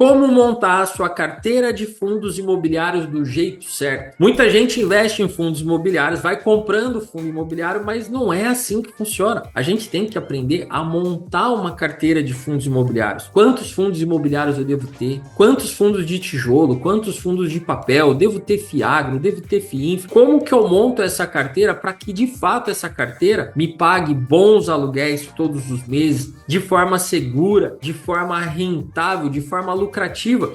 Como montar a sua carteira de fundos imobiliários do jeito certo? Muita gente investe em fundos imobiliários, vai comprando fundo imobiliário, mas não é assim que funciona. A gente tem que aprender a montar uma carteira de fundos imobiliários. Quantos fundos imobiliários eu devo ter? Quantos fundos de tijolo? Quantos fundos de papel? Devo ter FIAGRO? Devo ter FIINFRA? Como que eu monto essa carteira para que de fato essa carteira me pague bons aluguéis todos os meses, de forma segura, de forma rentável, de forma lucrativa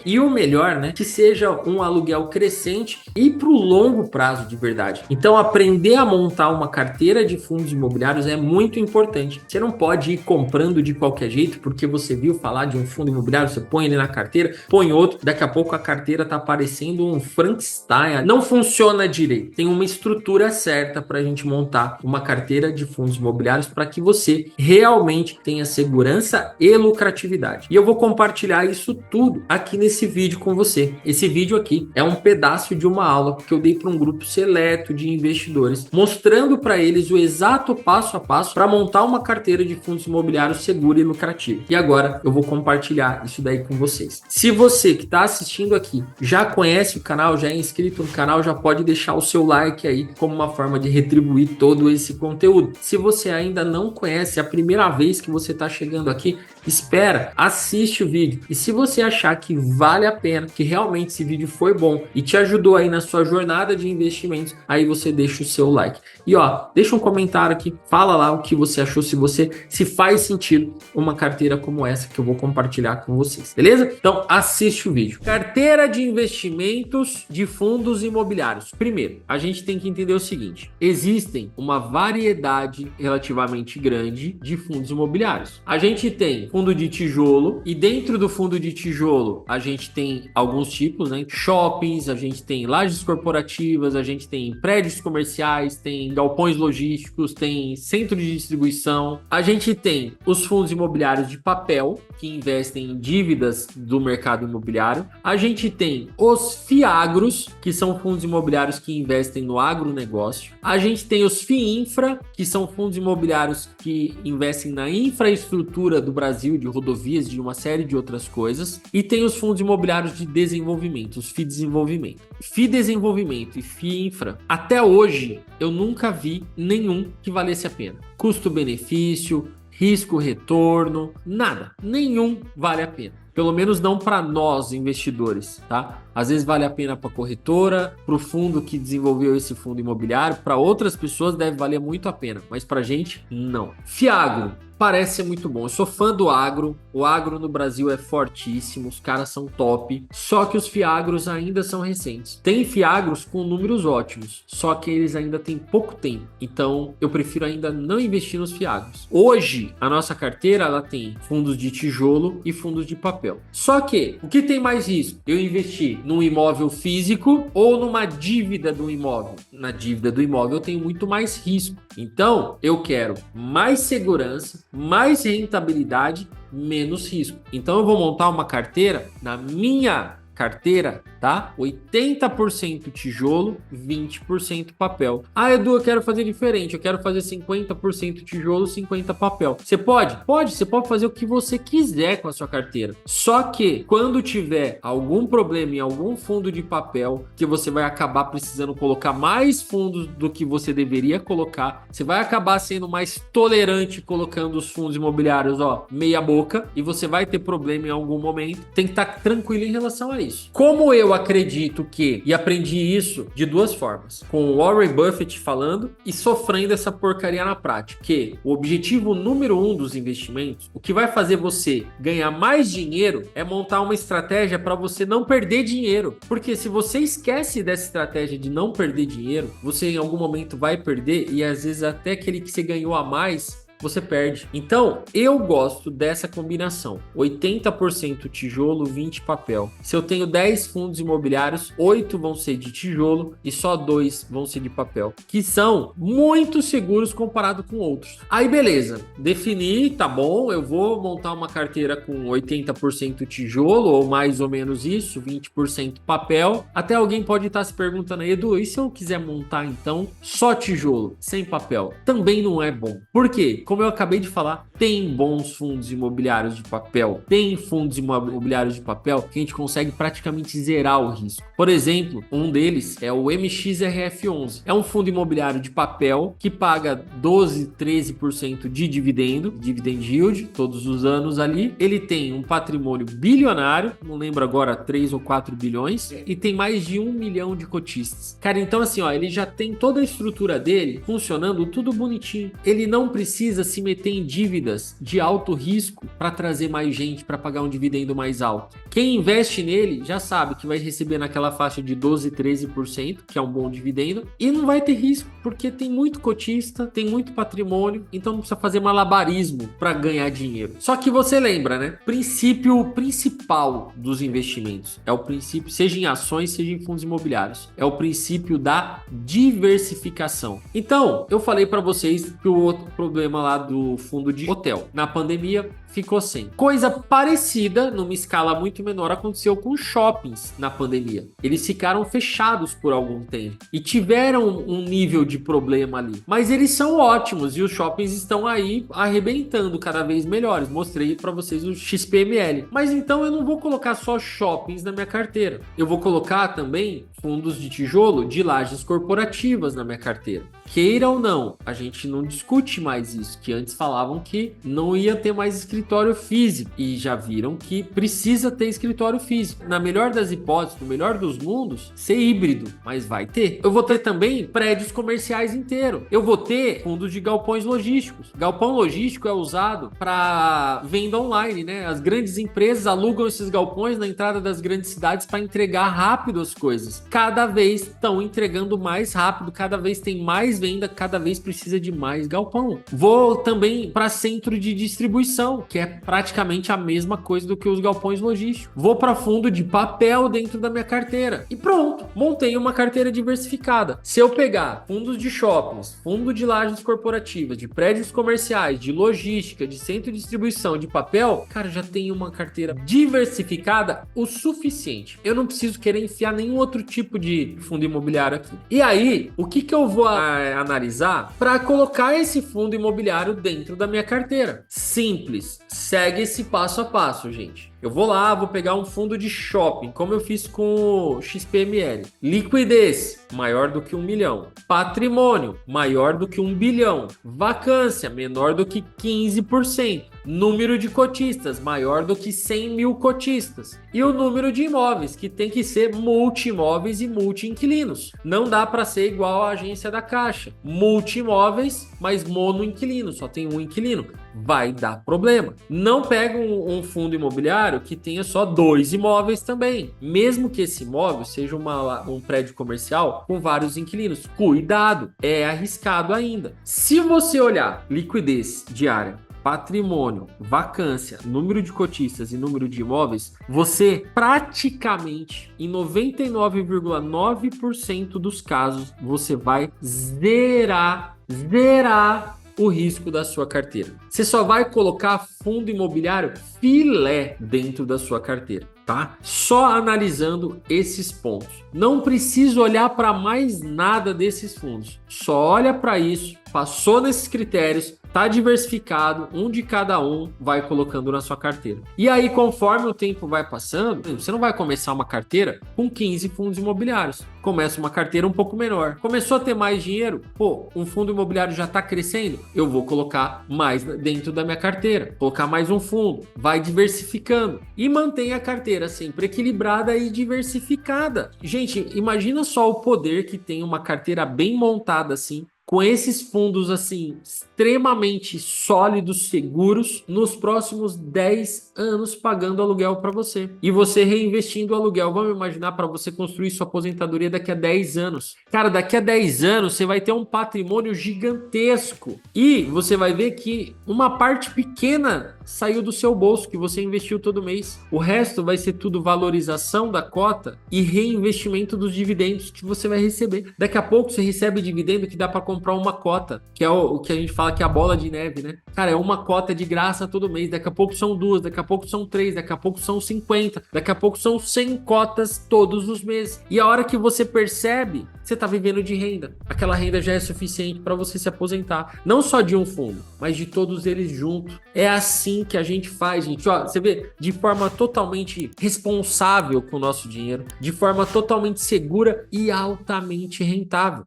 e o melhor, né, que seja um aluguel crescente e para o longo prazo de verdade. Então, aprender a montar uma carteira de fundos imobiliários é muito importante. Você não pode ir comprando de qualquer jeito porque você viu falar de um fundo imobiliário, você põe ele na carteira, põe outro, daqui a pouco a carteira tá parecendo um Frankenstein. Não funciona direito. Tem uma estrutura certa para a gente montar uma carteira de fundos imobiliários para que você realmente tenha segurança e lucratividade. E eu vou compartilhar isso tudo aqui nesse vídeo com você. Esse vídeo aqui é um pedaço de uma aula que eu dei para um grupo seleto de investidores, mostrando para eles o exato passo a passo para montar uma carteira de fundos imobiliários segura e lucrativa. E agora eu vou compartilhar isso daí com vocês. Se você que está assistindo aqui já conhece o canal, já é inscrito no canal, já pode deixar o seu like aí como uma forma de retribuir todo esse conteúdo. Se você ainda não conhece, é a primeira vez que você está chegando aqui, espera, assiste o vídeo. E se você achar que vale a pena, que realmente esse vídeo foi bom e te ajudou aí na sua jornada de investimentos, aí você deixa o seu like. E ó, deixa um comentário aqui, fala lá o que você achou, se faz sentido uma carteira como essa que eu vou compartilhar com vocês, beleza? Então assiste o vídeo. Carteira de investimentos de fundos imobiliários. Primeiro, a gente tem que entender o seguinte: existem uma variedade relativamente grande de fundos imobiliários. A gente tem fundo de tijolo e dentro do fundo de tijolo a gente tem alguns tipos, né? Shoppings, a gente tem lajes corporativas, a gente tem prédios comerciais, tem galpões logísticos, tem centro de distribuição. A gente tem os fundos imobiliários de papel que investem em dívidas do mercado imobiliário. A gente tem os FIAGROS, que são fundos imobiliários que investem no agronegócio. A gente tem os FIINFRA, que são fundos imobiliários que investem na infraestrutura do Brasil, de rodovias, de uma série de outras coisas. E tem os fundos imobiliários de desenvolvimento, os FIDesenvolvimento. FIDesenvolvimento e FIINFRA, até hoje, eu nunca vi nenhum que valesse a pena. Custo-benefício, risco-retorno, nada. Nenhum vale a pena. Pelo menos não para nós investidores, tá? Às vezes vale a pena para a corretora, para o fundo que desenvolveu esse fundo imobiliário, para outras pessoas deve valer muito a pena, mas para a gente, não. FIAGRO parece ser muito bom. Eu sou fã do agro, o agro no Brasil é fortíssimo, os caras são top, só que os FIAGROS ainda são recentes. Tem FIAGROS com números ótimos, só que eles ainda têm pouco tempo, então eu prefiro ainda não investir nos FIAGROS. Hoje, a nossa carteira ela tem fundos de tijolo e fundos de papel. Só que, o que tem mais risco? Eu investir num imóvel físico ou numa dívida do imóvel? Na dívida do imóvel eu tenho muito mais risco. Então, eu quero mais segurança, mais rentabilidade, menos risco. Então, eu vou montar uma carteira na minha carteira, tá? 80% tijolo, 20% papel. Ah, Edu, eu quero fazer diferente. Eu quero fazer 50% tijolo, 50% papel. Você pode? Pode. Você pode fazer o que você quiser com a sua carteira. Só que quando tiver algum problema em algum fundo de papel, que você vai acabar precisando colocar mais fundos do que você deveria colocar, você vai acabar sendo mais tolerante colocando os fundos imobiliários, ó, meia boca, e você vai ter problema em algum momento. Tem que estar tranquilo em relação a isso. Como eu acredito que, e aprendi isso de duas formas, com o Warren Buffett falando e sofrendo essa porcaria na prática, que o objetivo número 1 dos investimentos, o que vai fazer você ganhar mais dinheiro é montar uma estratégia para você não perder dinheiro, porque se você esquece dessa estratégia de não perder dinheiro, você em algum momento vai perder e às vezes até aquele que você ganhou a mais você perde. Então, eu gosto dessa combinação. 80% tijolo, 20% papel. Se eu tenho 10 fundos imobiliários, 8 vão ser de tijolo e só 2 vão ser de papel, que são muito seguros comparado com outros. Aí, beleza. Defini, tá bom, eu vou montar uma carteira com 80% tijolo, ou mais ou menos isso, 20% papel. Até alguém pode estar se perguntando, Edu, e se eu quiser montar, então, só tijolo, sem papel? Também não é bom. Por quê? como eu acabei de falar, tem bons fundos imobiliários de papel, tem fundos imobiliários de papel que a gente consegue praticamente zerar o risco. Por exemplo, um deles é o MXRF11. É um fundo imobiliário de papel que paga 12, 13% de dividend yield, todos os anos ali. Ele tem um patrimônio bilionário, não lembro agora, 3 ou 4 bilhões, e tem mais de 1 milhão de cotistas. Cara, então assim, ó, ele já tem toda a estrutura dele funcionando tudo bonitinho. Ele não precisa se meter em dívidas de alto risco para trazer mais gente para pagar um dividendo mais alto. Quem investe nele já sabe que vai receber naquela faixa de 12, 13%, que é um bom dividendo, e não vai ter risco, porque tem muito cotista, tem muito patrimônio, então não precisa fazer malabarismo para ganhar dinheiro. Só que você lembra, né? Princípio principal dos investimentos é o princípio, seja em ações, seja em fundos imobiliários, é o princípio da diversificação. Então, eu falei para vocês que o outro problema lá do fundo de hotel, na pandemia, ficou sem. Coisa parecida, numa escala muito menor, aconteceu com shoppings na pandemia. Eles ficaram fechados por algum tempo e tiveram um nível de problema ali. Mas eles são ótimos e os shoppings estão aí arrebentando cada vez melhores. Mostrei para vocês o XPML. Mas então eu não vou colocar só shoppings na minha carteira. Eu vou colocar também fundos de tijolo de lajes corporativas na minha carteira. Queira ou não, a gente não discute mais isso, que antes falavam que não ia ter mais escritório físico e já viram que precisa ter escritório físico. Na melhor das hipóteses, no melhor dos mundos, ser híbrido, mas vai ter. Eu vou ter também prédios comerciais inteiros. Eu vou ter fundos de galpões logísticos. Galpão logístico é usado para venda online, né? As grandes empresas alugam esses galpões na entrada das grandes cidades para entregar rápido as coisas. Cada vez estão entregando mais rápido, cada vez tem mais venda, cada vez precisa de mais galpão. Vou também para centro de distribuição, que é praticamente a mesma coisa do que os galpões logísticos. Vou para fundo de papel dentro da minha carteira. E pronto, montei uma carteira diversificada. Se eu pegar fundos de shoppings, fundo de lajes corporativas, de prédios comerciais, de logística, de centro de distribuição, de papel, cara, já tenho uma carteira diversificada o suficiente. Eu não preciso querer enfiar nenhum outro tipo de fundo imobiliário aqui. E aí, o que eu vou analisar para colocar esse fundo imobiliário dentro da minha carteira? Simples. Segue esse passo a passo, gente. Eu vou lá, vou pegar um fundo de shopping, como eu fiz com o XPML. Liquidez, maior do que 1 milhão. Patrimônio, maior do que 1 bilhão. Vacância, menor do que 15%. Número de cotistas, maior do que 100 mil cotistas. E o número de imóveis, que tem que ser multi-imóveis e multi-inquilinos. Não dá para ser igual à agência da Caixa. Multi-imóveis, mas mono-inquilino, só tem um inquilino. Vai dar problema. Não pega um fundo imobiliário que tenha só 2 imóveis também. Mesmo que esse imóvel seja um prédio comercial com vários inquilinos. Cuidado, é arriscado ainda. Se você olhar liquidez diária, patrimônio, vacância, número de cotistas e número de imóveis, você praticamente, em 99,9% dos casos, você vai zerar o risco da sua carteira. Você só vai colocar fundo imobiliário filé dentro da sua carteira, tá? Só analisando esses pontos. Não precisa olhar para mais nada desses fundos. Só olha para isso, passou nesses critérios, tá diversificado, um de cada um, vai colocando na sua carteira. E aí, conforme o tempo vai passando, você não vai começar uma carteira com 15 fundos imobiliários. Começa uma carteira um pouco menor. Começou a ter mais dinheiro? Pô, um fundo imobiliário já está crescendo? Eu vou colocar mais dentro da minha carteira. Colocar mais um fundo. Vai diversificando. E mantém a carteira sempre equilibrada e diversificada. Gente, imagina só o poder que tem uma carteira bem montada assim, com esses fundos assim extremamente sólidos, seguros, nos próximos 10 anos pagando aluguel para você. E você reinvestindo o aluguel. Vamos imaginar para você construir sua aposentadoria daqui a 10 anos. Cara, daqui a 10 anos você vai ter um patrimônio gigantesco. E você vai ver que uma parte pequena saiu do seu bolso, que você investiu todo mês. O resto vai ser tudo valorização da cota e reinvestimento dos dividendos que você vai receber. Daqui a pouco você recebe dividendo que dá para comprar uma cota, que é o que a gente fala que é a bola de neve, né? Cara, é uma cota de graça todo mês. Daqui a pouco são 2, daqui a pouco são 3, daqui a pouco são 50, daqui a pouco são 100 cotas todos os meses. E a hora que você percebe, você tá vivendo de renda. Aquela renda já é suficiente para você se aposentar. Não só de um fundo, mas de todos eles juntos. É assim que a gente faz, gente. Ó, você vê, de forma totalmente responsável com o nosso dinheiro, de forma totalmente segura e altamente rentável.